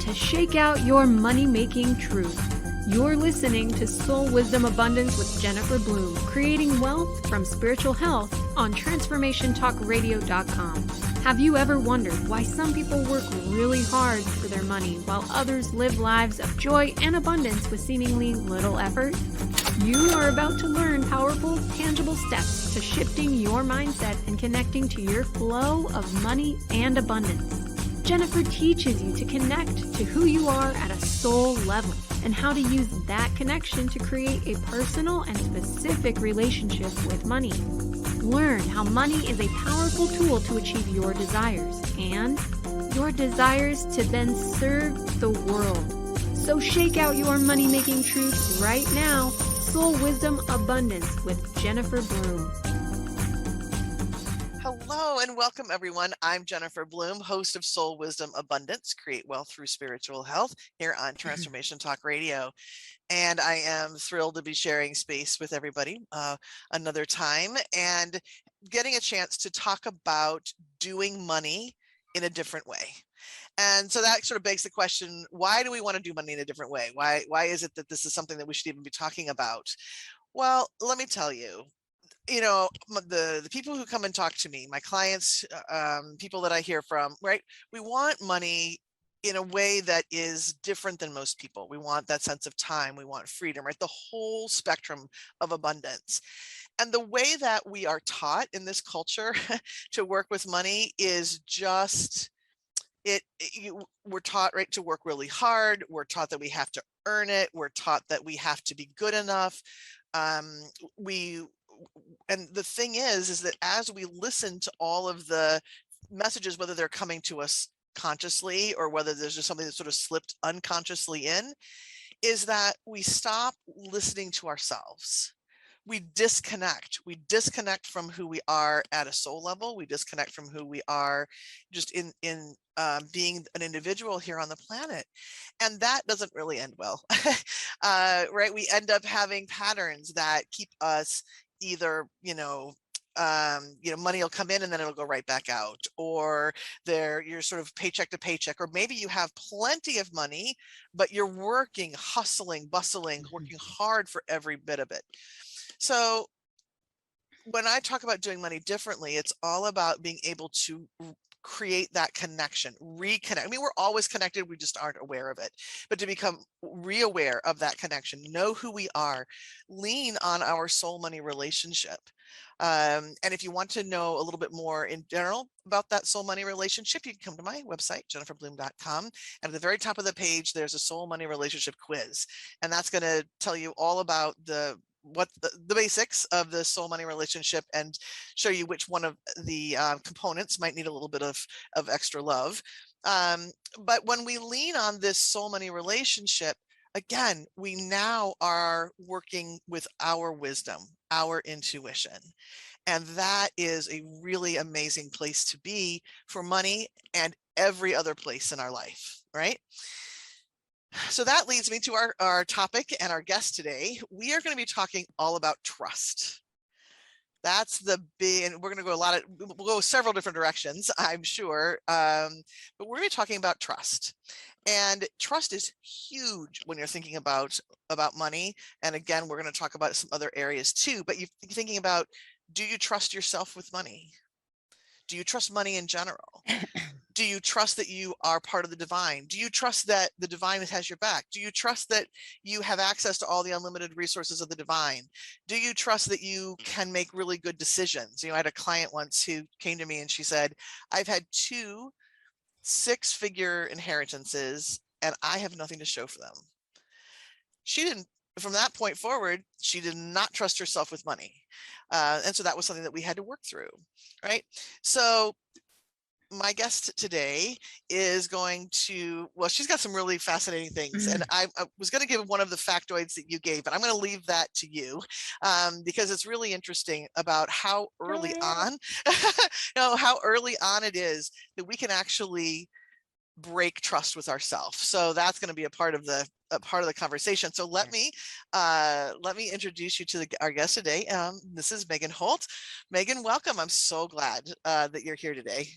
to shake out your money-making truth. You're listening to Soul Wisdom Abundance with Jennifer Bloom, creating wealth from spiritual health on transformationtalkradio.com. Have you ever wondered why some people work really hard for their money while others live lives of joy and abundance with seemingly little effort? You are about to learn powerful, tangible steps to shifting your mindset and connecting to your flow of money and abundance. Jennifer teaches you to connect to who you are at a soul level and how to use that connection to create a personal and specific relationship with money. Learn how money is a powerful tool to achieve your desires and your desires to then serve the world. So shake out your money-making truth right now. Soul Wisdom Abundance with Jennifer Bloom. Hello and welcome everyone. I'm Jennifer Bloom, host of Soul Wisdom Abundance, Create Wealth Through Spiritual Health here on Transformation Talk Radio. And I am thrilled to be sharing space with everybody another time and getting a chance to talk about doing money in a different way. And so that sort of begs the question, why do we want to do money in a different way? Why is it that this is something that we should even be talking about? Well, let me tell you. You know, the people who come and talk to me, my clients, people that I hear from, right? We want money in a way that is different than most people. We want that sense of time. We want freedom, right? The whole spectrum of abundance. And the way that we are taught in this culture to work with money is just, we're taught, right, to work really hard. We're taught that we have to earn it. We're taught that we have to be good enough. And the thing is that as we listen to all of the messages, whether they're coming to us consciously or whether there's just something that sort of slipped unconsciously in, is that we stop listening to ourselves. We disconnect from who we are at a soul level. We disconnect from who we are just in being an individual here on the planet. And that doesn't really end well, right? We end up having patterns that keep us either, money will come in and then it'll go right back out, or you're sort of paycheck to paycheck, or maybe you have plenty of money, but you're working, hustling, bustling, working hard for every bit of it. So when I talk about doing money differently, it's all about being able to create that connection, reconnect. I mean, we're always connected, we just aren't aware of it. But to become re-aware of that connection, know who we are, lean on our soul money relationship. And if you want to know a little bit more in general about that soul money relationship, you can come to my website, jenniferbloom.com. And at the very top of the page, there's a soul money relationship quiz. And that's going to tell you all about the basics of the soul money relationship and show you which one of the components might need a little bit of extra love. But when we lean on this soul money relationship, again, we now are working with our wisdom, our intuition. And that is a really amazing place to be for money and every other place in our life, right? So that leads me to our topic and our guest today. We are going to be talking all about trust. That's the big, and we're going to go we'll go several different directions, I'm sure. But we're going to be talking about trust. And trust is huge when you're thinking about money. And again, we're going to talk about some other areas too, but you're thinking about, do you trust yourself with money? Do you trust money in general? Do you trust that you are part of the divine? Do you trust that the divine has your back? Do you trust that you have access to all the unlimited resources of the divine? Do you trust that you can make really good decisions? I had a client once who came to me and she said, I've had 2 6-figure inheritances and I have nothing to show for them. From that point forward, she did not trust herself with money. And so that was something that we had to work through, right? So my guest today is going to, she's got some really fascinating things. And I was going to give one of the factoids that you gave, but I'm going to leave that to you because it's really interesting about how early on, how early on it is that we can actually break trust with ourselves. So that's going to be a part of the conversation. So let me introduce you to our guest today. This is Megan Holt. Megan, welcome. I'm so glad that you're here today.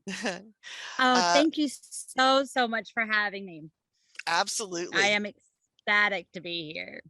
Oh, uh, thank you so, so much for having me. I absolutely. am ecstatic to be here.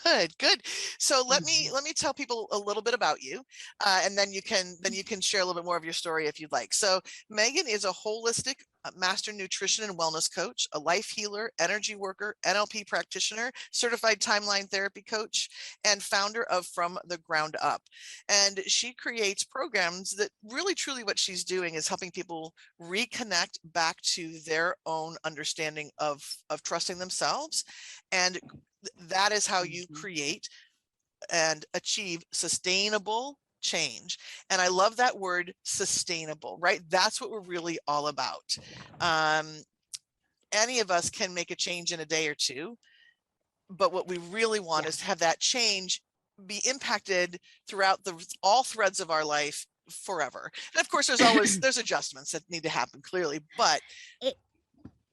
Good, good. So Mhm. let me tell people a little bit about you, and then you can share a little bit more of your story if you'd like. So Megan is a holistic master nutrition and wellness coach, a life healer, energy worker, NLP practitioner, certified timeline therapy coach, and founder of From the Ground Up. And she creates programs that really, truly, what she's doing is helping people reconnect back to their own understanding of trusting themselves, and that is how you Mhm. create and achieve sustainable change. And I love that word sustainable, right? That's what we're really all about. Um, any of us can make a change in a day or two, but what we really want Yeah. is to have that change be impacted throughout all threads of our life forever. And of course, there's adjustments that need to happen clearly, but It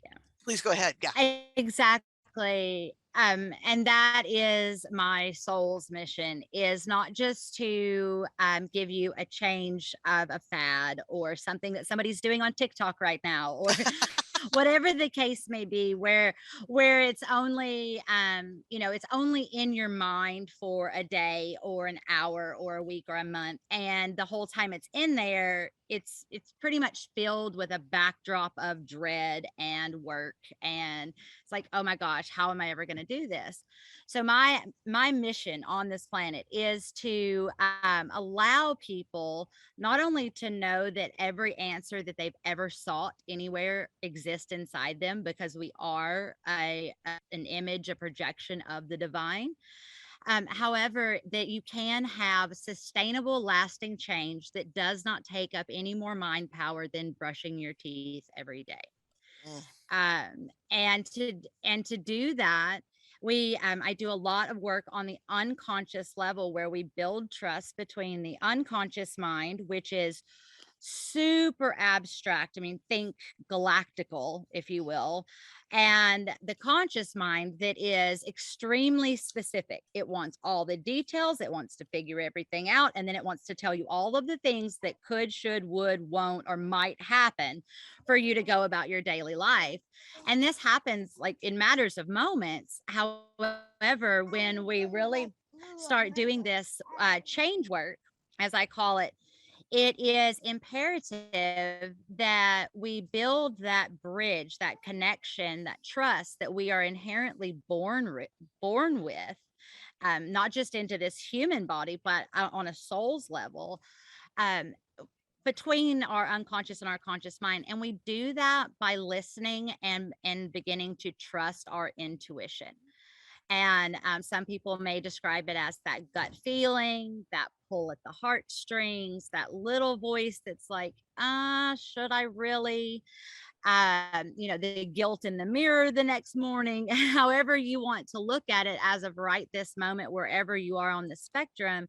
yeah. please go ahead. Yeah. Exactly. And that is my soul's mission, is not just to give you a change of a fad or something that somebody's doing on TikTok right now, or whatever the case may be, where it's only it's only in your mind for a day or an hour or a week or a month, and the whole time it's in there, it's pretty much filled with a backdrop of dread and work, and it's like, oh my gosh, how am I ever going to do this? So my mission on this planet is to allow people not only to know that every answer that they've ever sought anywhere exists inside them, because we are an image, a projection of the divine. However, that you can have sustainable, lasting change that does not take up any more mind power than brushing your teeth every day. Mm. And to do that, we I do a lot of work on the unconscious level, where we build trust between the unconscious mind, which is super abstract. I mean, think galactical, if you will, and the conscious mind, that is extremely specific. It wants all the details, it wants to figure everything out, and then it wants to tell you all of the things that could, should, would, won't, or might happen for you to go about your daily life. And this happens like in matters of moments. However, when we really start doing this change work, as I call it, it is imperative that we build that bridge, that connection, that trust that we are inherently born with, not just into this human body, but on a soul's level, um, between our unconscious and our conscious mind. And we do that by listening and beginning to trust our intuition. And some people may describe it as that gut feeling, that pull at the heartstrings, that little voice that's like, should I really? The guilt in the mirror the next morning, however you want to look at it as of right this moment, wherever you are on the spectrum.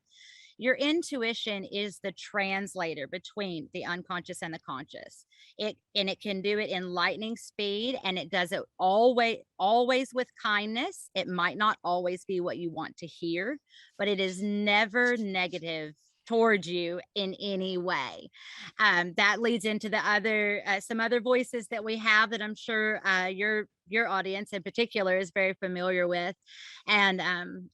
Your intuition is the translator between the unconscious and the conscious. It can do it in lightning speed, and it does it always with kindness. It might not always be what you want to hear, but it is never negative towards you in any way. That leads into the other some other voices that we have that I'm sure your audience in particular is very familiar with. And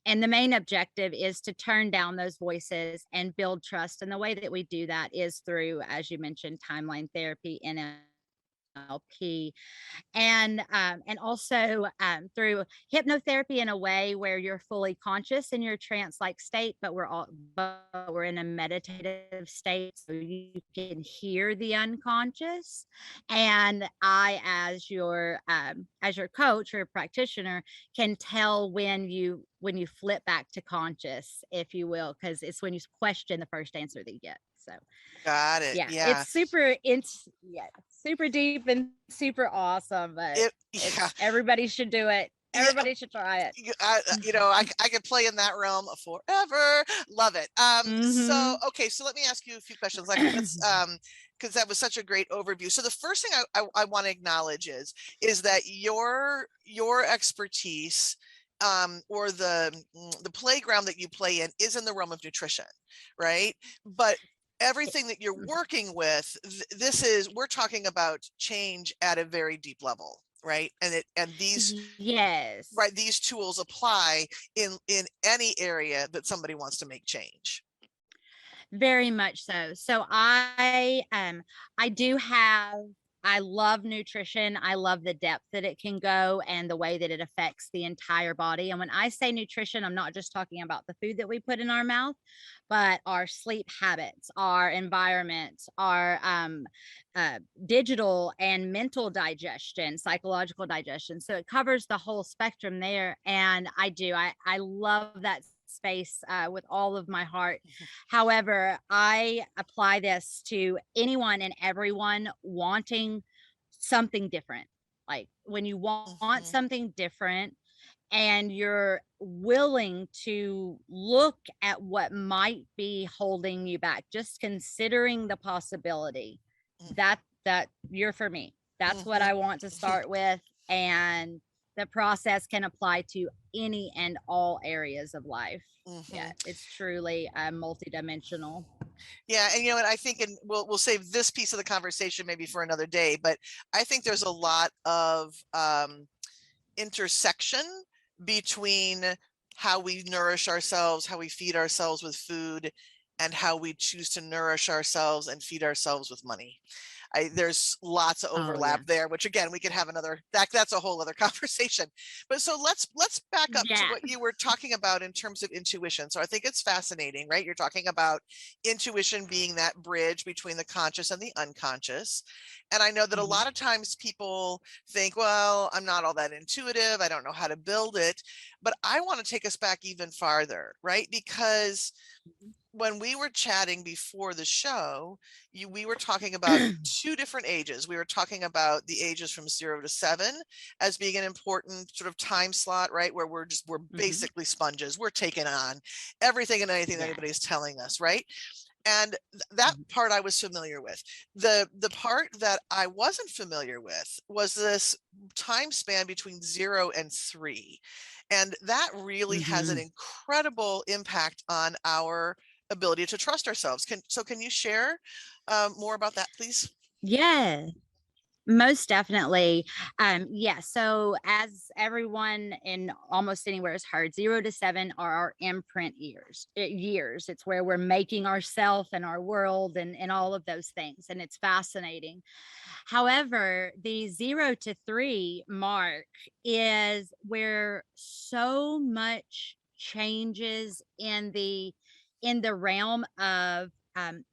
the main objective is to turn down those voices and build trust. And the way that we do that is through, as you mentioned, timeline therapy, NLP, and also through hypnotherapy, in a way where you're fully conscious in your trance-like state, but we're in a meditative state, so you can hear the unconscious. And I, as your coach or practitioner, can tell when you flip back to conscious, if you will, because it's when you question the first answer that you get. So Got it. yeah, Yeah. yeah, super deep and super awesome, but Yeah. everybody should do it. Yeah. Everybody should try it. I could play in that realm forever. Love it. So Mm-hmm. okay, so let me ask you a few questions. Like, let's because that was such a great overview. So the first thing I want to acknowledge is that your expertise, or the playground that you play in, is in the realm of nutrition, right? But everything that you're working with, this is, we're talking about change at a very deep level, right? And these, Yes. right, these tools apply in any area that somebody wants to make change. Very much so. So I do have I love nutrition. I love the depth that it can go and the way that it affects the entire body. And when I say nutrition, I'm not just talking about the food that we put in our mouth, but our sleep habits, our environment, our digital and mental digestion, psychological digestion. So it covers the whole spectrum there. And I love that space with all of my heart. However, I apply this to anyone and everyone wanting something different. Like when you want Mhm. something different and you're willing to look at what might be holding you back, just considering the possibility Mhm. that you're for me. That's what Mhm. I want to start with. And the process can apply to any and all areas of life. Yeah, Mhm. it's truly multidimensional. Yeah, and you know what, I think, and we'll save this piece of the conversation maybe for another day, but I think there's a lot of intersection between how we nourish ourselves, how we feed ourselves with food, and how we choose to nourish ourselves and feed ourselves with money. There's lots of Oh yeah. overlap there, which again we could have another, that's a whole other conversation. But so let's back up to Yeah. what you were talking about in terms of intuition. So I think it's fascinating, right? You're talking about intuition being that bridge between the conscious and the unconscious. And I know that a Mhm. lot of times people think, well, I'm not all that intuitive, I don't know how to build it. But I want to take us back even farther, right? Because when we were chatting before the show, we were talking about two different ages. We were talking about the ages from 0 to 7 as being an important sort of time slot, right? Where we're Mhm. basically sponges. We're taking on everything and anything that Yeah. anybody's telling us, right? And that Mhm. part I was familiar with. The part that I wasn't familiar with was this time span between 0 and 3. And that really has an Mhm. incredible impact on our ability to trust ourselves. Can you share more about that, please? Yeah. Most definitely. Yeah. So, as everyone in almost anywhere has heard, 0 to 7 are our imprint years. It's where we're making ourself and our world and all of those things. And it's fascinating. However, the 0 to 3 mark is where so much changes in the realm of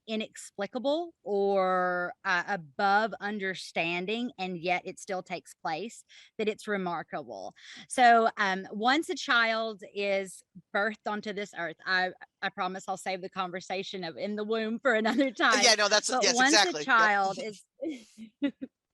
inexplicable or above understanding, and yet it still takes place, that it's remarkable. So once a child is birthed onto this earth, I promise I'll save the conversation of in the womb for another time. Yeah, no, that's, But yes, once a exactly. Yep. child is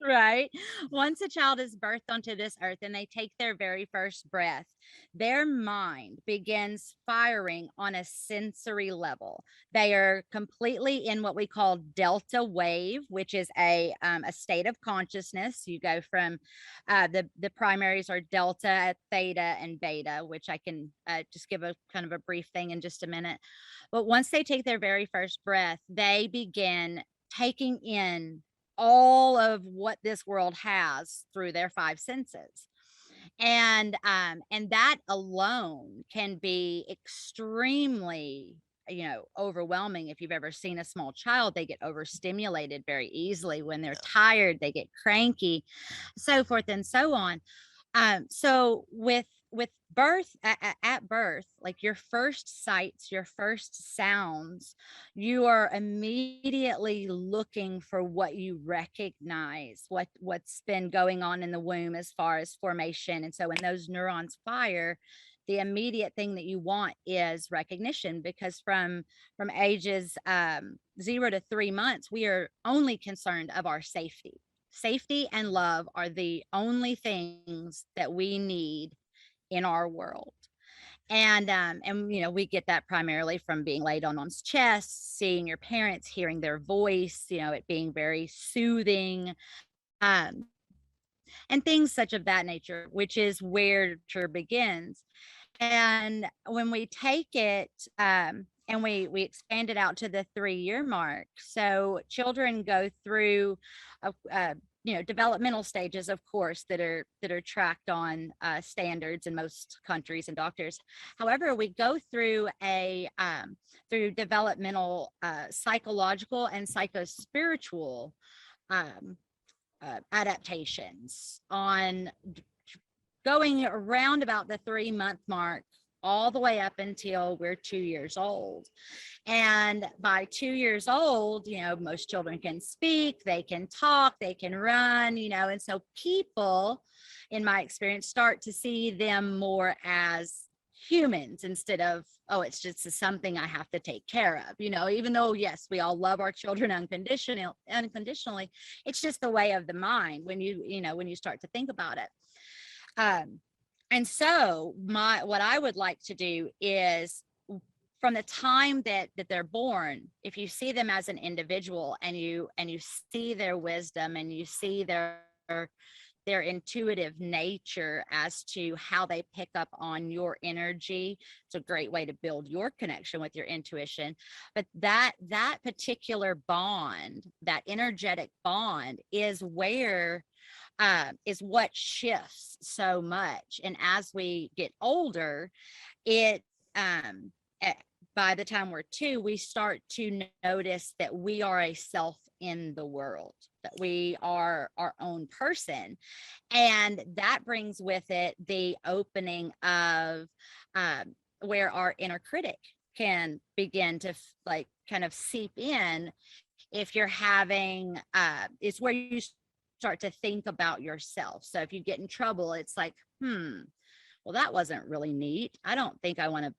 right, once a child is birthed onto this earth and they take their very first breath, their mind begins firing on a sensory level. They are completely in what we call delta wave, which is a state of consciousness. You go from the primaries are delta, theta, and beta, which I can just give a kind of a brief thing in just a minute. But once they take their very first breath, they begin taking in all of what this world has through their five senses. And that alone can be extremely, overwhelming. If you've ever seen a small child, they get overstimulated very easily. When they're tired, they get cranky, so forth and so on. So with birth, at birth, like your first sights, your first sounds, you are immediately looking for what you recognize, what's been going on in the womb as far as formation. And so when those neurons fire, the immediate thing that you want is recognition, because from ages 0 to 3 months, we are only concerned of our safety. Safety and love are the only things that we need in our world. And we get that primarily from being laid on mom's chest, seeing your parents, hearing their voice, it being very soothing, um, and things such of that nature, which is where nurture begins. And when we take it and we expanded out to the 3-year mark. So children go through developmental stages, of course, that are tracked on standards in most countries and doctors. However, we go through through developmental psychological and psychospiritual adaptations on going around about the 3-month mark all the way up until we're 2 years old. And by 2 years old, most children can speak, they can talk, they can run, and so people, in my experience, start to see them more as humans instead of, oh, it's just something I have to take care of, even though, yes, we all love our children unconditionally, it's just the way of the mind when you start to think about it. And so what I would like to do is, from the time that they're born, if you see them as an individual and you see their wisdom and you see their intuitive nature as to how they pick up on your energy, it's a great way to build your connection with your intuition. But that particular bond, that energetic bond, is where is what shifts so much. And as we get older, it by the time we're 2, we start to notice that we are a self in the world, that we are our own person. And that brings with it the opening of where our inner critic can begin to kind of seep in. If you're having, it's where you start to think about yourself. So if you get in trouble, it's like, well, that wasn't really neat. I don't think I want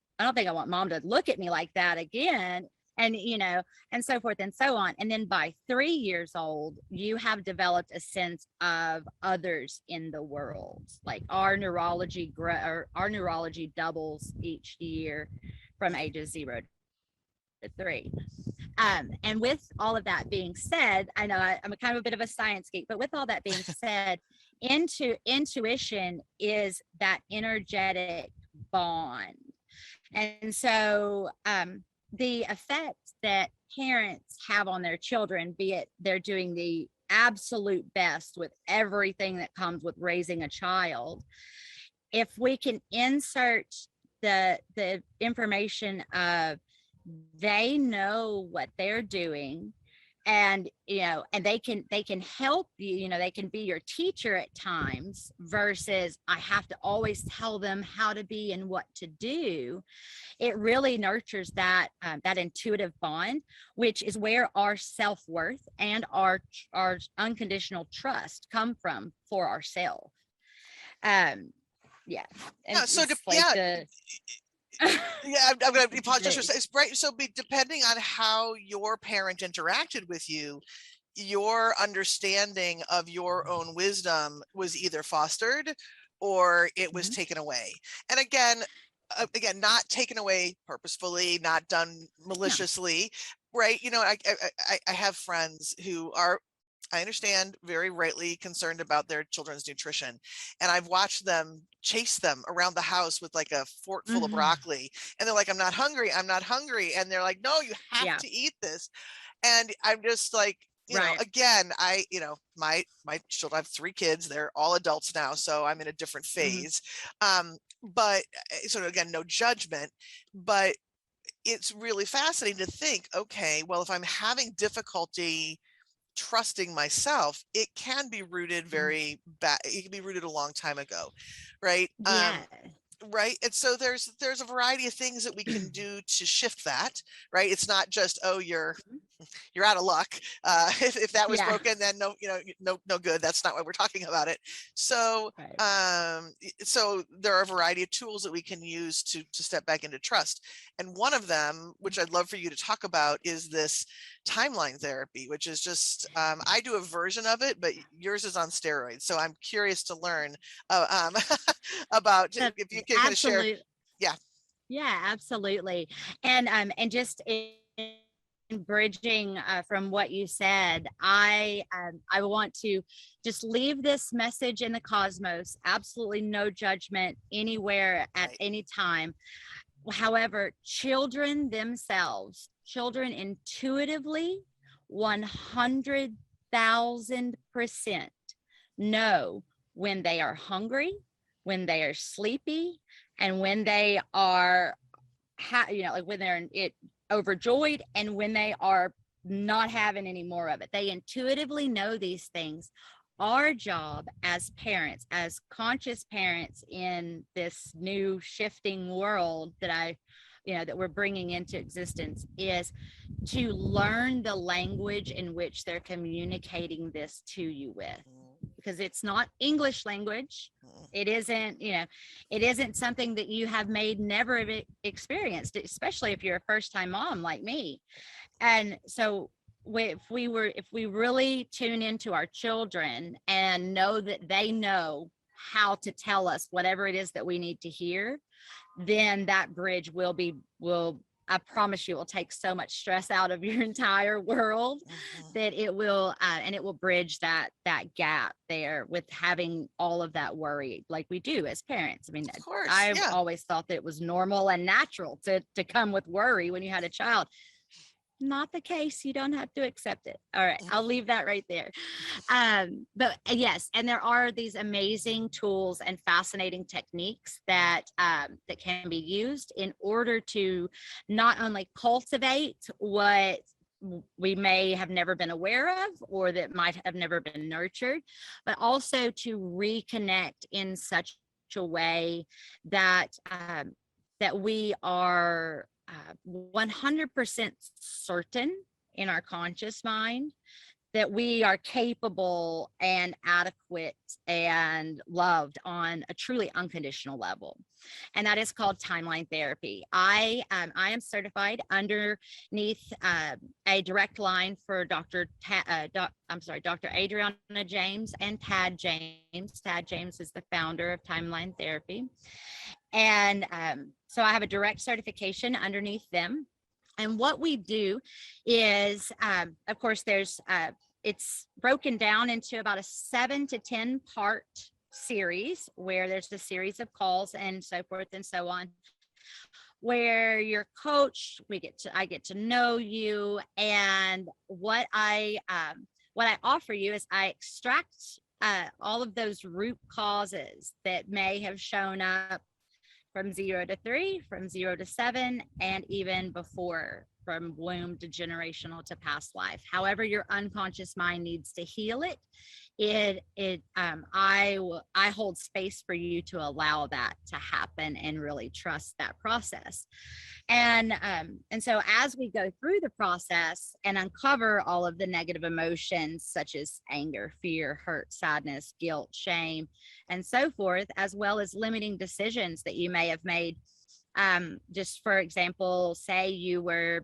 mom to look at me like that again. And, and so forth and so on. And then by 3 years old, you have developed a sense of others in the world. Like our neurology doubles each year from ages 0 to 3. And with all of that being said, I know I'm a kind of a bit of a science geek, but with all that being said, intuition is that energetic bond. And so the effect that parents have on their children, be it they're doing the absolute best with everything that comes with raising a child, if we can insert the information of they know what they're doing, and and they can help you, they can be your teacher at times, versus I have to always tell them how to be and what to do. It really nurtures that intuitive bond, which is where our self-worth and our unconditional trust come from for ourselves. And So I'm going to apologize for saying it's right. So depending on how your parent interacted with you, your understanding of your own wisdom was either fostered or it was taken away. And again, not taken away purposefully, not done maliciously, right? I have friends who are, I understand, very rightly concerned about their children's nutrition. And I've watched them chase them around the house with like a fork full of broccoli. And they're like, I'm not hungry. I'm not hungry. And they're like, no, you have to eat this. And I'm just like, again, my children, I have 3 kids. They're all adults now. So I'm in a different phase. But so again, no judgment, but it's really fascinating to think, okay, well, if I'm having difficulty trusting myself, it can be rooted very bad. It can be rooted a long time ago, right? Right. And so there's a variety of things that we can do to shift that, right? It's not just, oh, you're out of luck. If that was broken, then no good. That's not why we're talking about it. So so there are a variety of tools that we can use to step back into trust. And one of them, which I'd love for you to talk about, is this timeline therapy, which is just, I do a version of it, but yours is on steroids. So I'm curious to learn about if you can kind of share. Yeah, absolutely. And just in bridging from what you said, I want to just leave this message in the cosmos. Absolutely no judgment anywhere at any time. However, children themselves, children intuitively 100,000% know when they are hungry, when they are sleepy, and when they are, like when they're overjoyed, and when they are not having any more of it. They intuitively know these things. Our job as parents, as conscious parents in this new shifting world that we're bringing into existence, is to learn the language in which they're communicating this to you with, because it's not English language. It isn't something that you have never experienced, especially if you're a first-time mom like me. And so if we really tune into our children and know that they know how to tell us whatever it is that we need to hear, then that bridge will I promise you, will take so much stress out of your entire world, that it will bridge that gap there with having all of that worry like we do as parents. I mean, Of course, I've yeah. always thought that it was normal and natural to come with worry when you had a child. Not the case. You don't have to accept it. All right, I'll leave that right there. But yes, and there are these amazing tools and fascinating techniques that can be used in order to not only cultivate what we may have never been aware of, or that might have never been nurtured, but also to reconnect in such a way that that we are 100% certain in our conscious mind that we are capable and adequate and loved on a truly unconditional level. And that is called timeline therapy. I am certified underneath a direct line for Dr. Adriana James and Tad James. Tad James is the founder of Timeline Therapy. And so I have a direct certification underneath them. And what we do is, of course, it's broken down into about a 7 to 10 part series, where there's the series of calls and so forth and so on, where you're coached. I get to know you, and what I offer you is I extract all of those root causes that may have shown up from 0 to 3, from 0 to 7, and even before, from womb to generational to past life. However your unconscious mind needs to heal it, I hold space for you to allow that to happen and really trust that process. And so as we go through the process and uncover all of the negative emotions such as anger, fear, hurt, sadness, guilt, shame, and so forth, as well as limiting decisions that you may have made. Just for example, say you were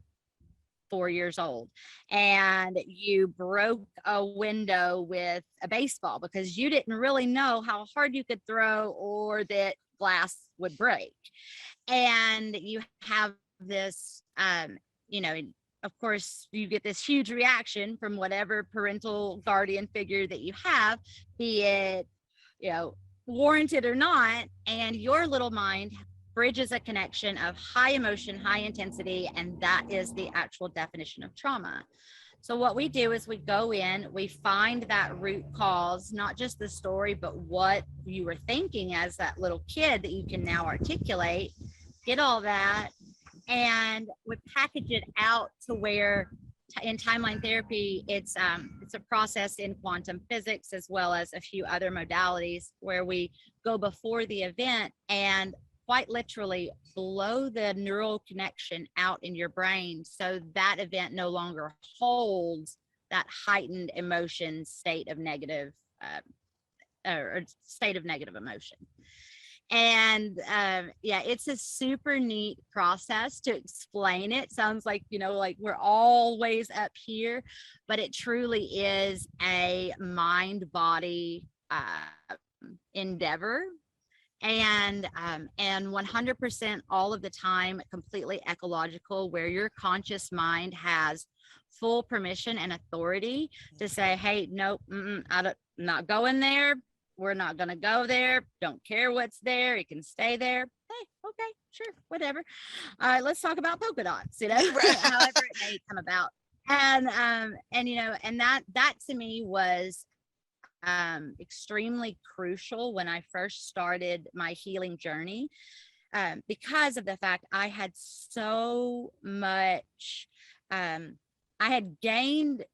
4 years old and you broke a window with a baseball because you didn't really know how hard you could throw or that glass would break. And you have this, of course, you get this huge reaction from whatever parental guardian figure that you have, be it, warranted or not, and your little mind bridges a connection of high emotion, high intensity, and that is the actual definition of trauma. So what we do is we go in, we find that root cause, not just the story, but what you were thinking as that little kid that you can now articulate, get all that, and we package it out to where in timeline therapy, it's a process in quantum physics as well as a few other modalities where we go before the event and quite literally blow the neural connection out in your brain so that event no longer holds that heightened emotion state of negative or state of negative emotion. And it's a super neat process to explain it. Sounds like, like we're always up here, but it truly is a mind-body endeavor. And 100% all of the time completely ecological, where your conscious mind has full permission and authority to say, hey, nope, I'm not going there. We're not going to go there. Don't care what's there. It can stay there. Hey, okay, sure, whatever. All right, let's talk about polka dots, Right. however it may come about. And and that to me was extremely crucial when I first started my healing journey, because of the fact I had so much, I had gained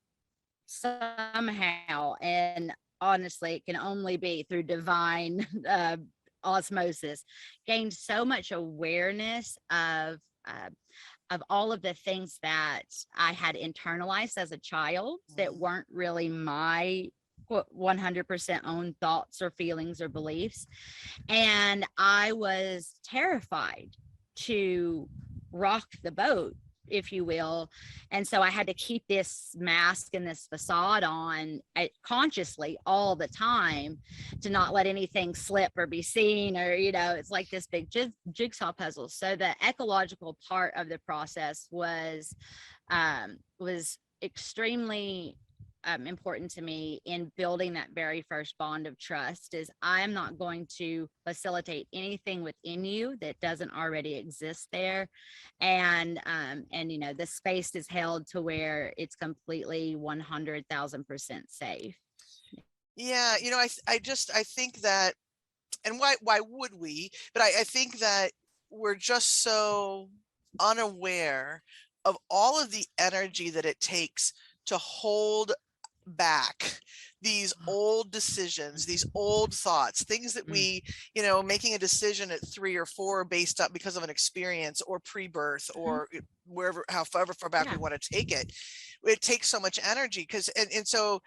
somehow, and honestly, it can only be through divine osmosis, gained so much awareness of all of the things that I had internalized as a child that weren't really my 100% own thoughts or feelings or beliefs. And I was terrified to rock the boat, if you will. And so I had to keep this mask and this facade on consciously all the time to not let anything slip or be seen, or, it's like this big jigsaw puzzle. So the ecological part of the process was extremely important to me in building that very first bond of trust. Is I am not going to facilitate anything within you that doesn't already exist there, and the space is held to where it's completely 100,000% safe. Yeah, I think that, and why would we? But I think that we're just so unaware of all of the energy that it takes to hold back these old decisions, these old thoughts, things that we, making a decision at 3 or 4 based up because of an experience or pre-birth or wherever, however far back we want to take it. It takes so much energy and so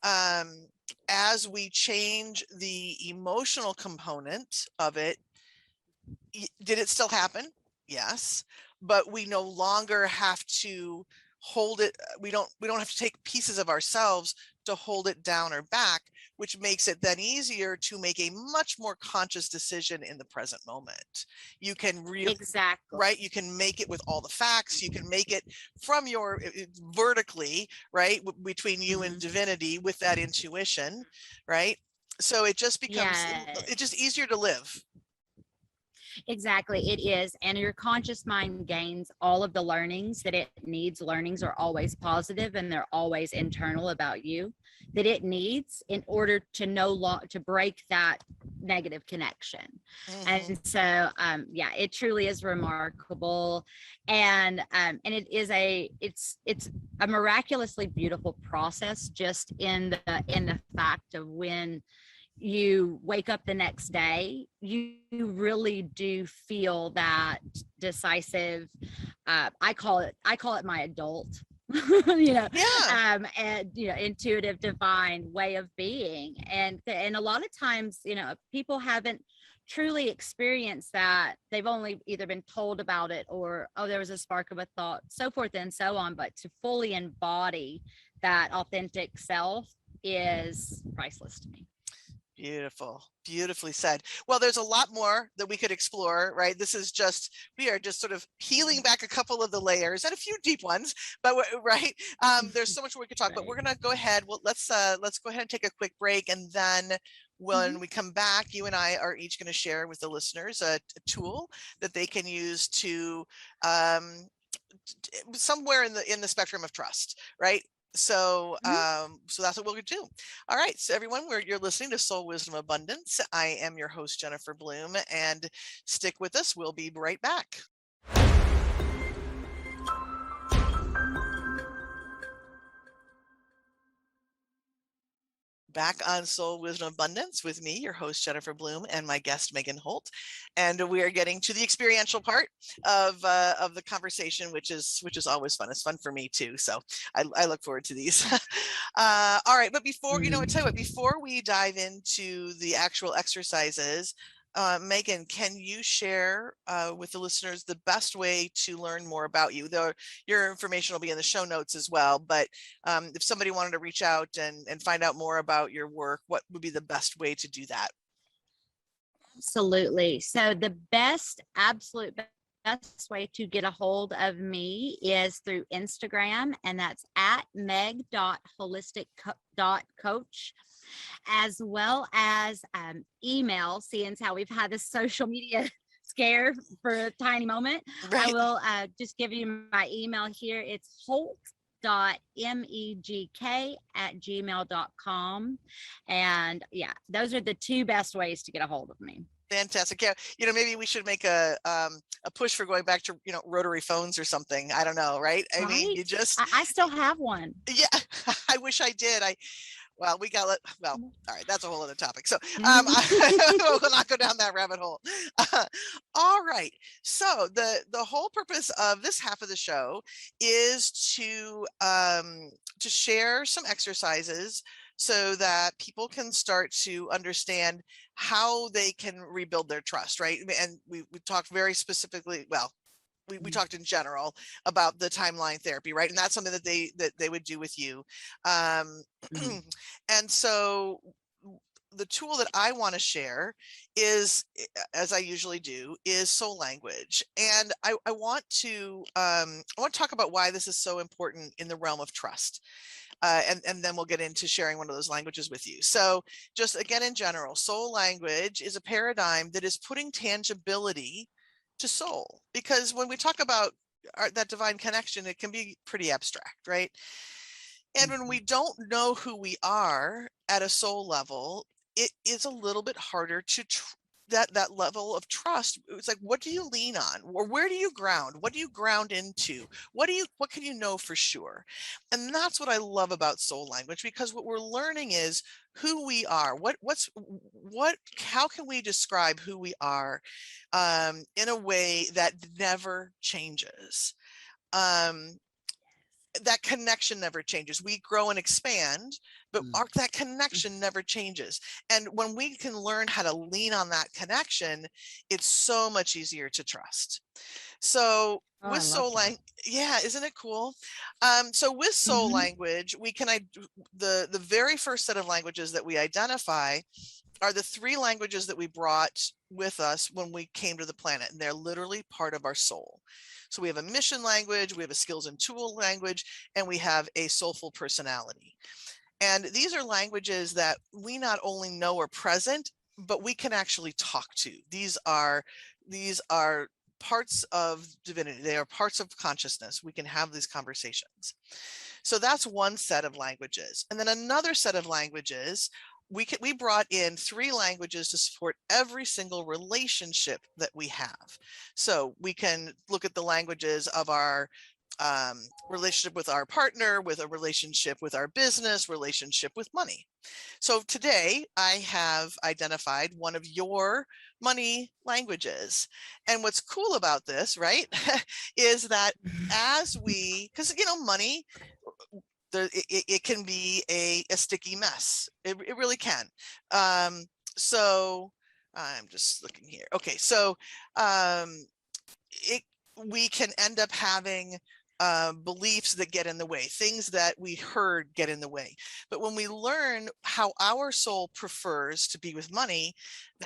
as we change the emotional component of it, did it still happen? Yes, but we no longer have to hold it. We don't have to take pieces of ourselves to hold it down or back, which makes it then easier to make a much more conscious decision in the present moment. You can really, Exactly. right? You can make it with all the facts. You can make it from your vertically, right? Between you and divinity with that intuition, right? So it just becomes, it's just easier to live. Exactly, it is. And your conscious mind gains all of the learnings that it needs. Learnings are always positive and they're always internal about you, that it needs in order to to break that negative connection. And so it truly is remarkable. And it is it's a miraculously beautiful process, just in the fact of when you wake up the next day, you really do feel that decisive, I call it my adult and intuitive divine way of being. And a lot of times, people haven't truly experienced that. They've only either been told about it or, oh, there was a spark of a thought, so forth and so on. But to fully embody that authentic self is priceless to me. Beautiful, beautifully said. Well, there's a lot more that we could explore, right? We are just sort of peeling back a couple of the layers and a few deep ones, but right. There's so much more we could talk, but we're going to go ahead. Well, let's go ahead and take a quick break. And then when we come back, you and I are each going to share with the listeners a tool that they can use to somewhere in the spectrum of trust, right? So so that's what we're going to do. All right, so everyone, you're listening to Soul Wisdom Abundance. I am your host, Jennifer Bloom, and stick with us. We'll be right back. Back on Soul Wisdom Abundance with me, your host, Jennifer Bloom, and my guest, Megan Holt. And we are getting to the experiential part of the conversation, which is always fun. It's fun for me too. So I look forward to these. All right. But before, I tell you what, before we dive into the actual exercises, Megan, can you share with the listeners the best way to learn more about you? Though your information will be in the show notes as well, but if somebody wanted to reach out and find out more about your work, what would be the best way to do that? Absolutely. So the absolute best way to get a hold of me is through Instagram, and that's at meg.holistic.coach, as well as email, seeing as how we've had this social media scare for a tiny moment, I Right. will just give you my email here. It's holt.megk@gmail.com. And yeah, those are the two best ways to get a hold of me. Fantastic. Yeah, maybe we should make a push for going back to, rotary phones or something. I don't know, right? I mean, Right? you just, I still have one. yeah, I wish I did. Well, all right, that's a whole other topic. So I will not go down that rabbit hole. All right. So the whole purpose of this half of the show is to share some exercises so that people can start to understand how they can rebuild their trust, right? And we talked very specifically, well, we talked in general about the timeline therapy, right? And that's something that they would do with you. And so the tool that I want to share is, as I usually do, is soul language. And I want to talk about why this is so important in the realm of trust. And then we'll get into sharing one of those languages with you. So just again, in general, soul language is a paradigm that is putting tangibility to soul, because when we talk about that divine connection, it can be pretty abstract, right? And when we don't know who we are at a soul level, it is a little bit harder to that level of trust. It's like, what do you lean on, or where do you ground? What do you ground into? What can you know for sure? And that's what I love about soul language, because what we're learning is who we are. How can we describe who we are in a way that never changes? That connection never changes. We grow and expand, but that connection never changes. And when we can learn how to lean on that connection, it's so much easier to trust. So with soul language, yeah, isn't it cool? So with soul language, we can the very first set of languages that we identify are the three languages that we brought with us when we came to the planet, and they're literally part of our soul. So we have a mission language, we have a skills and tool language, and we have a soulful personality. And these are languages that we not only know are present, but we can actually talk to. These are parts of divinity. They are parts of consciousness. We can have these conversations. So that's one set of languages. And then another set of languages, we brought in three languages to support every single relationship that we have. So we can look at the languages of our relationship with our partner, with a relationship with our business, relationship with money. So today I have identified one of your money languages. And what's cool about this, right, is that because money, it can be a sticky mess. It really can. So I'm just looking here. Okay, so we can end up having beliefs that get in the way, things that we heard get in the way. But when we learn how our soul prefers to be with money,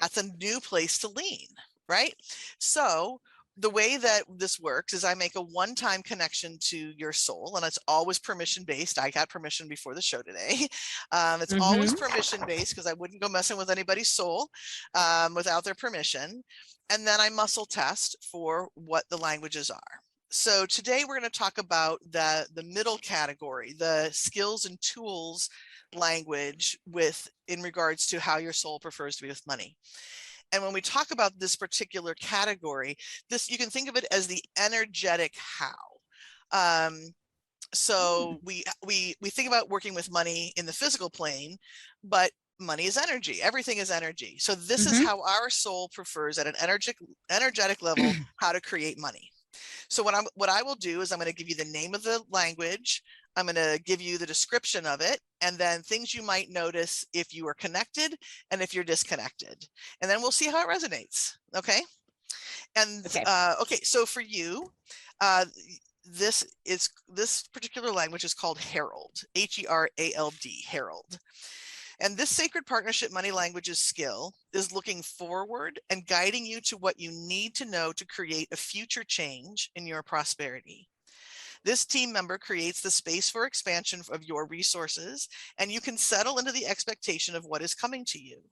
that's a new place to lean, right? So the way that this works is I make a one-time connection to your soul, and it's always permission-based. I got permission before the show today. It's always permission-based, because I wouldn't go messing with anybody's soul without their permission. And then I muscle test for what the languages are. So today we're going to talk about the middle category, the skills and tools language in regards to how your soul prefers to be with money. And when we talk about this particular category, you can think of it as the energetic how. So we think about working with money in the physical plane, but money is energy. Everything is energy. So this is how our soul prefers at an energetic level how to create money. So what I will do is I'm going to give you the name of the language. I'm going to give you the description of it, and then things you might notice if you are connected and if you're disconnected. And then we'll see how it resonates. Okay. And okay. So for you, this particular language is called Herald, Herald, Herald. And this sacred partnership money languages skill is looking forward and guiding you to what you need to know to create a future change in your prosperity. This team member creates the space for expansion of your resources, and you can settle into the expectation of what is coming to you.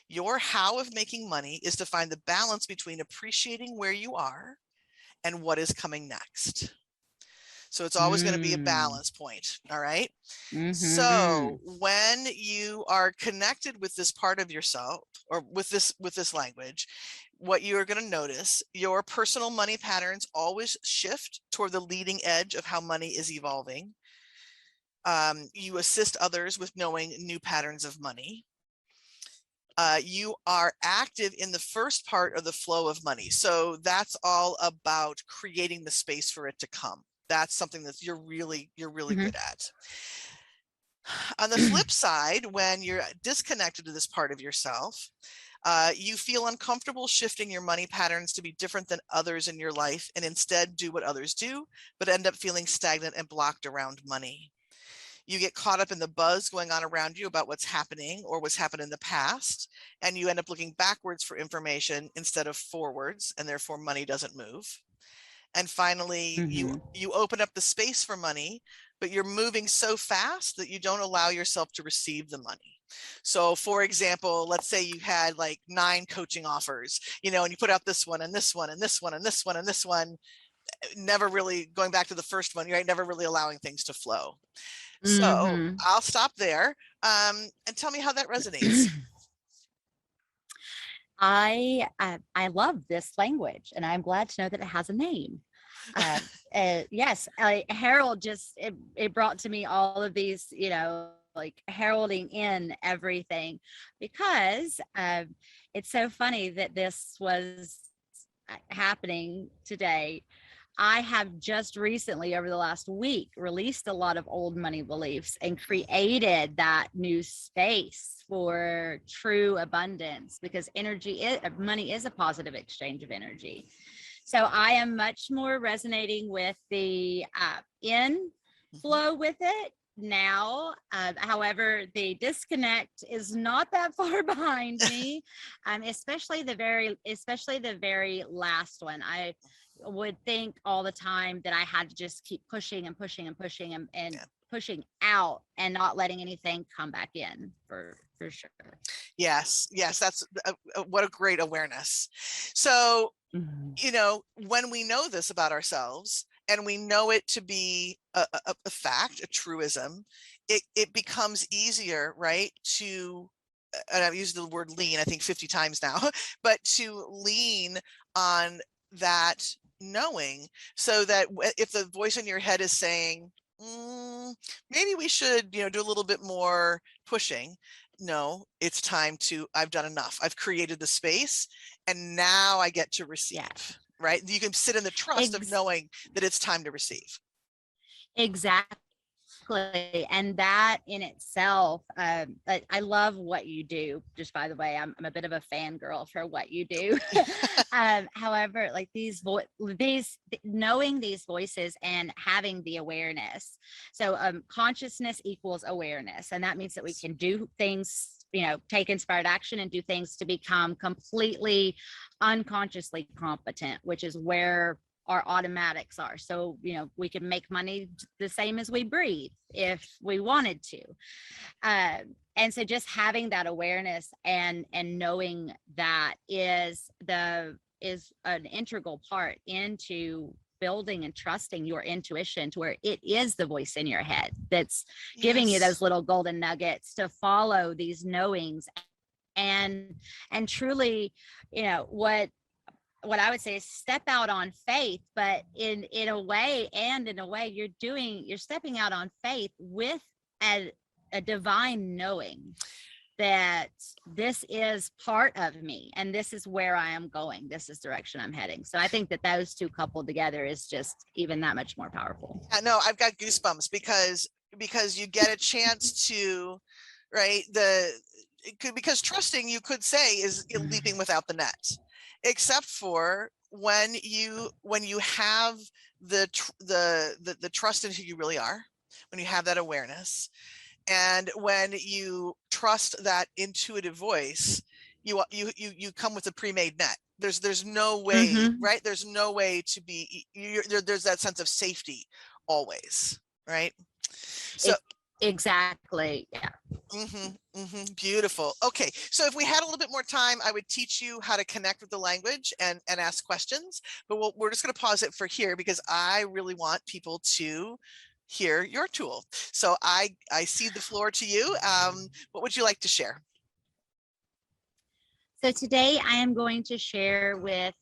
Your how of making money is to find the balance between appreciating where you are and what is coming next. So it's always going to be a Mm. balance point. All right. Mm-hmm. So when you are connected with this part of yourself, or with this language, what you are going to notice, your personal money patterns always shift toward the leading edge of how money is evolving. You assist others with knowing new patterns of money. You are active in the first part of the flow of money. So that's all about creating the space for it to come. That's something that you're really good at. On the flip side, when you're disconnected to this part of yourself, you feel uncomfortable shifting your money patterns to be different than others in your life, and instead do what others do, but end up feeling stagnant and blocked around money. You get caught up in the buzz going on around you about what's happening or what's happened in the past, and you end up looking backwards for information instead of forwards, and therefore money doesn't move. And finally, you open up the space for money, but you're moving so fast that you don't allow yourself to receive the money. So for example, let's say you had like 9 coaching offers, and you put out this one and this one and this one and this one and this one, never really going back to the first one, right? Never really allowing things to flow. So I'll stop there, and tell me how that resonates. I love this language, and I'm glad to know that it has a name. Yes, Harold just it brought to me all of these, like heralding in everything, because it's so funny that this was happening today. I have just recently, over the last week, released a lot of old money beliefs and created that new space for true abundance, because money is a positive exchange of energy. So I am much more resonating with the flow with it now. However, the disconnect is not that far behind me, especially the very last one. I would think all the time that I had to just keep pushing and pushing and pushing and pushing out and not letting anything come back in, for sure. Yes, that's what a great awareness. So, when we know this about ourselves and we know it to be a fact, a truism, it becomes easier, right? And I've used the word lean, I think 50 times now, but to lean on that knowing, so that if the voice in your head is saying, maybe we should, do a little bit more pushing. No, it's time I've done enough. I've created the space, and now I get to receive, right? You can sit in the trust of knowing that it's time to receive. Exactly. And that in itself, I love what you do. Just by the way, I'm a bit of a fangirl for what you do. However, like knowing these voices and having the awareness. So consciousness equals awareness. And that means that we can do things, take inspired action and do things to become completely unconsciously competent, which is where our automatics are. So, we can make money the same as we breathe if we wanted to. And so just having that awareness and knowing that is an integral part into building and trusting your intuition, to where it is the voice in your head that's giving you those little golden nuggets to follow these knowings. And truly, what I would say is step out on faith, but in a way you're stepping out on faith with a divine knowing that this is part of me and this is where I am going. This is the direction I'm heading. So I think that those two coupled together is just even that much more powerful. I know, I've got goosebumps because you get a chance to, right? Because trusting, you could say, is leaping without the net. Except for when you have the trust in who you really are, when you have that awareness, and when you trust that intuitive voice, you come with a pre-made net. There's no way, right? There's no way to be. There's that sense of safety always, right? So exactly, yeah. Beautiful. Okay, so if we had a little bit more time, I would teach you how to connect with the language and ask questions, but we're just going to pause it for here because I really want people to hear your tool. So I cede the floor to you. What would you like to share? So today I am going to share with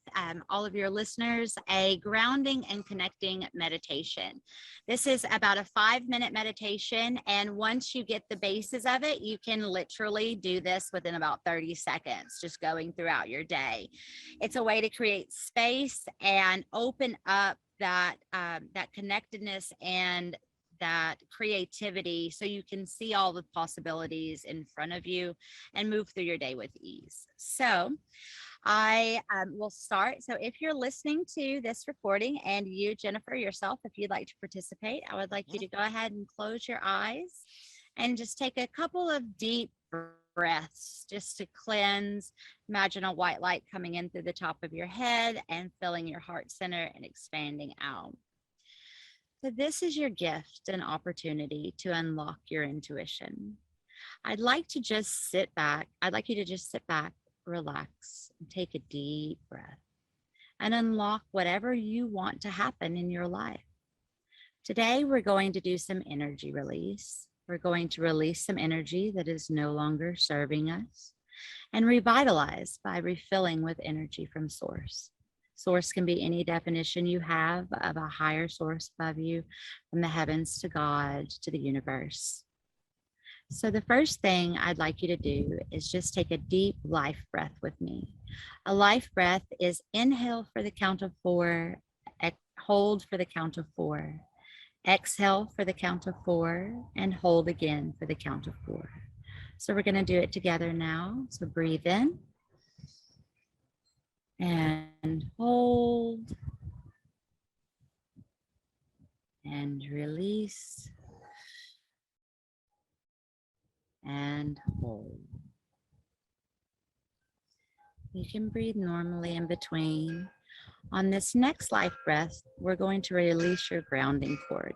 all of your listeners a grounding and connecting meditation. This is about a 5-minute meditation. And once you get the basis of it, you can literally do this within about 30 seconds, just going throughout your day. It's a way to create space and open up that connectedness and that creativity so you can see all the possibilities in front of you and move through your day with ease. So I will start. So if you're listening to this recording, and you, Jennifer, yourself, if you'd like to participate, I would like you to go ahead and close your eyes and just take a couple of deep breaths just to cleanse. Imagine a white light coming in through the top of your head and filling your heart center and expanding out. So this is your gift and opportunity to unlock your intuition. I'd like you to just sit back, relax, and take a deep breath and unlock whatever you want to happen in your life. Today, we're going to do some energy release. We're going to release some energy that is no longer serving us and revitalize by refilling with energy from source. Source can be any definition you have of a higher source above you, from the heavens to God to the universe. So the first thing I'd like you to do is just take a deep life breath with me. A life breath is inhale for the count of 4, hold for the count of 4, exhale for the count of 4, and hold again for the count of 4. So we're going to do it together now. So breathe in and hold and release and hold. You can breathe normally in between. On this next life breath, we're going to release your grounding cord.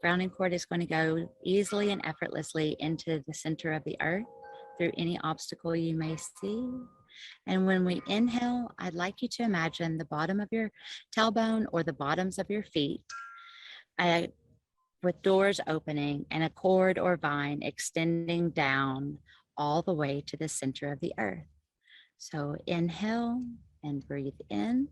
Grounding cord is going to go easily and effortlessly into the center of the earth through any obstacle you may see. And when we inhale, I'd like you to imagine the bottom of your tailbone or the bottoms of your feet with doors opening and a cord or vine extending down all the way to the center of the earth. So inhale and breathe in.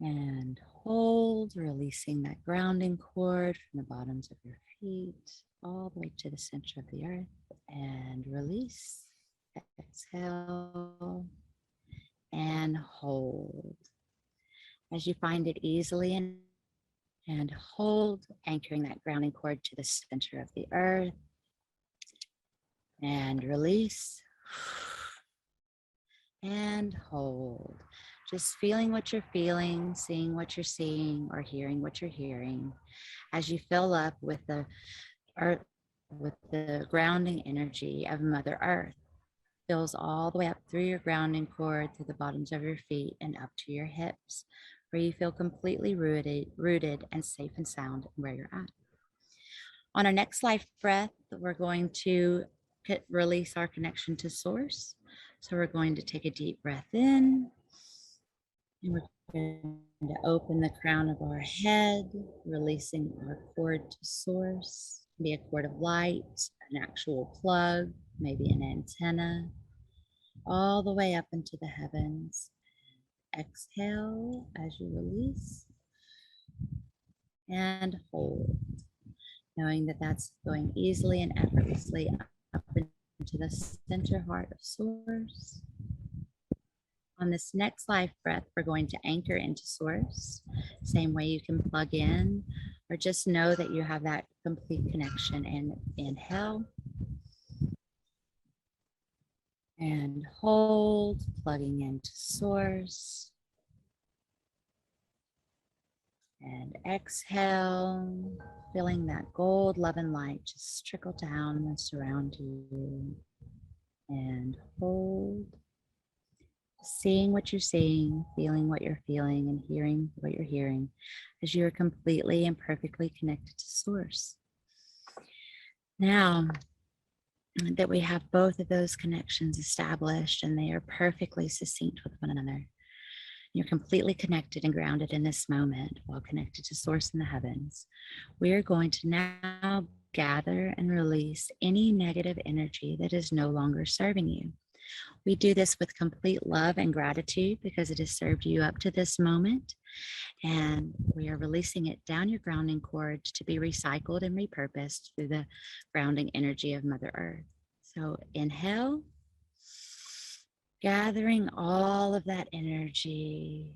And hold, releasing that grounding cord from the bottoms of your feet all the way to the center of the earth. And release. Exhale and hold. As you find it easily and hold, anchoring that grounding cord to the center of the earth. And release. And hold. Just feeling what you're feeling, seeing what you're seeing, or hearing what you're hearing as you fill up with the earth, with the grounding energy of Mother Earth. Fills all the way up through your grounding cord, through the bottoms of your feet and up to your hips, where you feel completely rooted and safe and sound where you're at. On our next life breath, we're going to release our connection to source. So we're going to take a deep breath in, and we're going to open the crown of our head, releasing our cord to source. It can be a cord of light, an actual plug, maybe an antenna, all the way up into the heavens. Exhale as you release and hold, knowing that that's going easily and effortlessly up into the center heart of source. On this next life breath, we're going to anchor into source. Same way you can plug in, or just know that you have that complete connection. And inhale and hold, plugging into source. And exhale, feeling that gold love and light just trickle down and surround you. And hold. seeing what you're seeing, feeling what you're feeling, and hearing what you're hearing, as you are completely and perfectly connected to Source. Now that we have both of those connections established and they are perfectly succinct with one another, you're completely connected and grounded in this moment while connected to Source in the heavens, we are going to now gather and release any negative energy that is no longer serving you. We do this with complete love and gratitude because it has served you up to this moment. And we are releasing it down your grounding cord to be recycled and repurposed through the grounding energy of Mother Earth. So inhale, gathering all of that energy.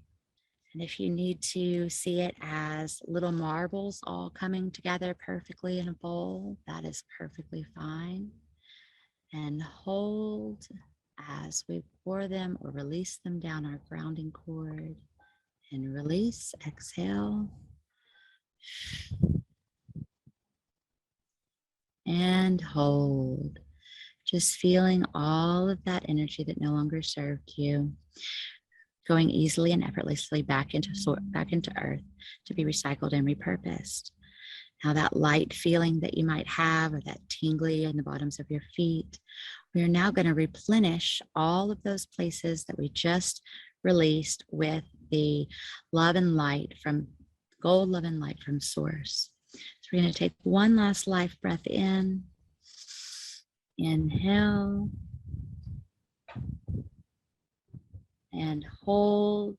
And if you need to see it as little marbles all coming together perfectly in a bowl, that is perfectly fine. And hold as we pour them or release them down our grounding cord. And release, exhale. And hold. Just feeling all of that energy that no longer served you going easily and effortlessly back into earth to be recycled and repurposed. Now that light feeling that you might have, or that tingly in the bottoms of your feet, we are now going to replenish all of those places that we just released with the love and light from gold, love and light from Source. So we're going to take one last life breath in. Inhale. And hold,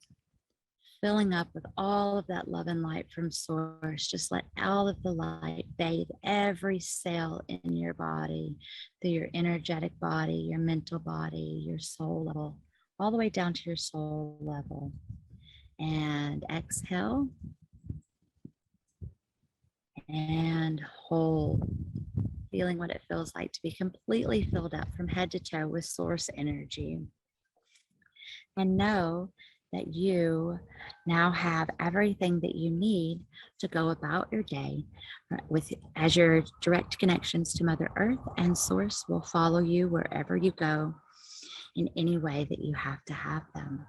filling up with all of that love and light from Source. Just let all of the light bathe every cell in your body, through your energetic body, your mental body, your soul level, all the way down to your soul level. And exhale. And hold, feeling what it feels like to be completely filled up from head to toe with Source energy. And know that you now have everything that you need to go about your day with, as your direct connections to Mother Earth and Source will follow you wherever you go in any way that you have to have them.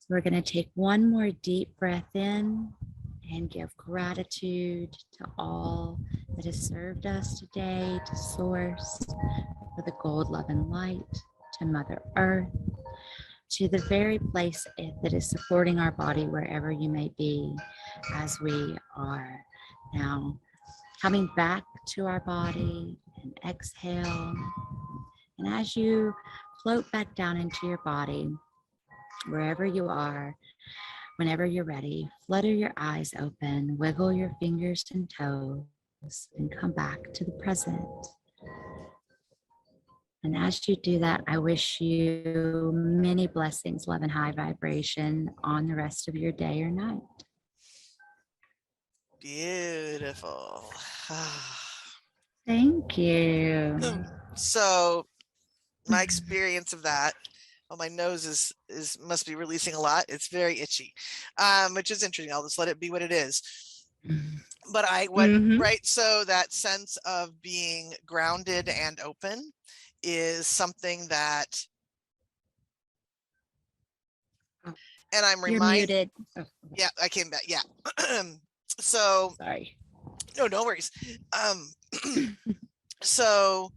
So we're going to take one more deep breath in and give gratitude to all that has served us today, to Source, for the gold, love, and light, to Mother Earth, to the very place that is supporting our body wherever you may be, as we are now coming back to our body. And exhale. And as you float back down into your body, wherever you are, whenever you're ready, flutter your eyes open, wiggle your fingers and toes, and come back to the present. And as you do that, I wish you many blessings, love, and high vibration on the rest of your day or night. Beautiful. Thank you. So my experience of that, oh, my nose is must be releasing a lot. It's very itchy, which is interesting. I'll just let it be what it is. But I went right. So that sense of being grounded and open is something that, and I'm reminded. You're muted. Yeah, I came back. Yeah. So Sorry. no worries. So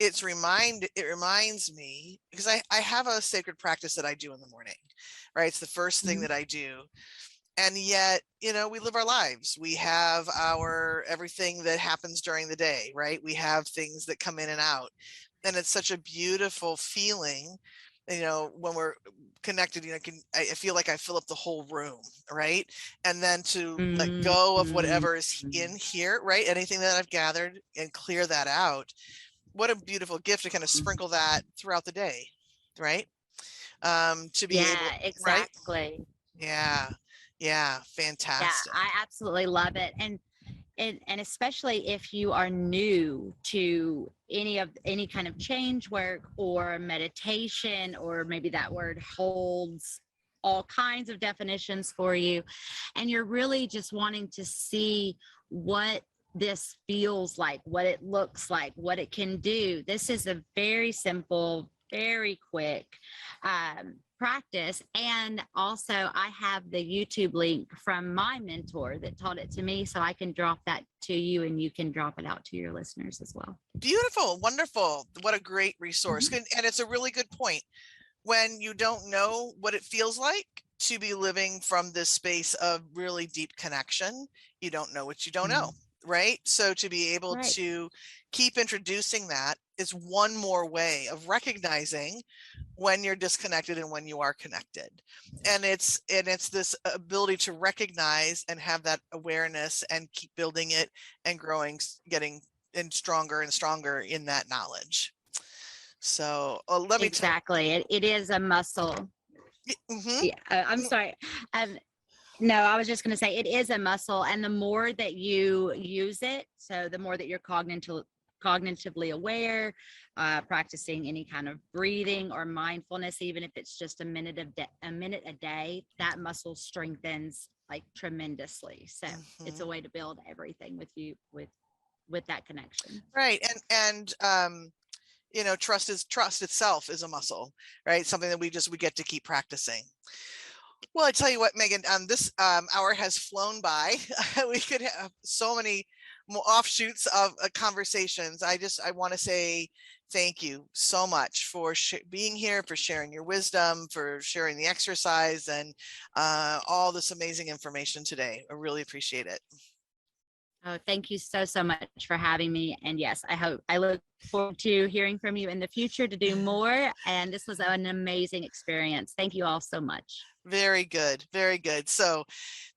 it reminds me, because I have a sacred practice that I do in the morning, right? It's the first thing that I do. And yet, we live our lives. We have everything that happens during the day, right? We have things that come in and out. And it's such a beautiful feeling, when we're connected, I feel like I fill up the whole room, right? And then to let go of whatever is in here, right? Anything that I've gathered, and clear that out. What a beautiful gift to kind of sprinkle that throughout the day, right? To be able, exactly. Right? Yeah, fantastic. Yeah, I absolutely love it. And especially if you are new to any kind of change work or meditation, or maybe that word holds all kinds of definitions for you, and you're really just wanting to see what this feels like, what it looks like, what it can do. This is a very simple, very quick practice. And also I have the YouTube link from my mentor that taught it to me, so I can drop that to you and you can drop it out to your listeners as well. Beautiful. Wonderful. What a great resource. And it's a really good point. When you don't know what it feels like to be living from this space of really deep connection, you don't know what you don't know, right? So to be able to keep introducing that is one more way of recognizing when you're disconnected and when you are connected. And it's this ability to recognize and have that awareness and keep building it and growing, getting stronger and stronger in that knowledge. So let me exactly. It is a muscle. Yeah, I'm sorry. No, I was just going to say it is a muscle, and the more that you use it, so the more that you're cognitively aware, practicing any kind of breathing or mindfulness, even if it's just a minute a day, that muscle strengthens like tremendously. So it's a way to build everything with you with that connection. Right. And trust itself is a muscle, right? Something that we get to keep practicing. Well, I tell you what, Megan, this hour has flown by. We could have so many more offshoots of conversations. I want to say thank you so much for being here, for sharing your wisdom, for sharing the exercise, and all this amazing information today. I really appreciate it. Oh, thank you so much for having me. And yes, I look forward to hearing from you in the future to do more. And this was an amazing experience. Thank you all so much. Very good. Very good. So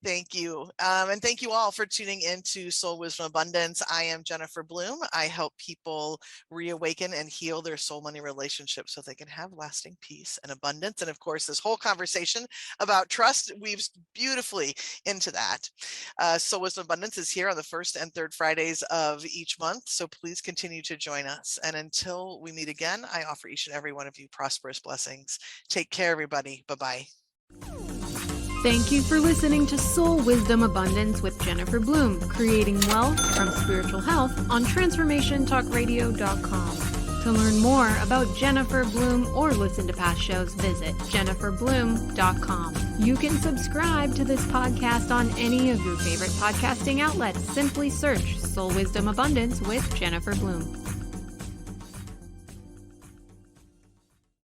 thank you. And thank you all for tuning into Soul Wisdom Abundance. I am Jennifer Bloom. I help people reawaken and heal their soul money relationships so they can have lasting peace and abundance. And of course, this whole conversation about trust weaves beautifully into that. Soul Wisdom Abundance is here on the first and third Fridays of each month. So please continue to join us. And until we meet again, I offer each and every one of you prosperous blessings. Take care, everybody. Bye-bye. Thank you for listening to Soul Wisdom Abundance with Jennifer Bloom, creating wealth from spiritual health on transformationtalkradio.com. To learn more about Jennifer Bloom or listen to past shows, visit jenniferbloom.com. You can subscribe to this podcast on any of your favorite podcasting outlets. Simply search Soul Wisdom Abundance with Jennifer Bloom.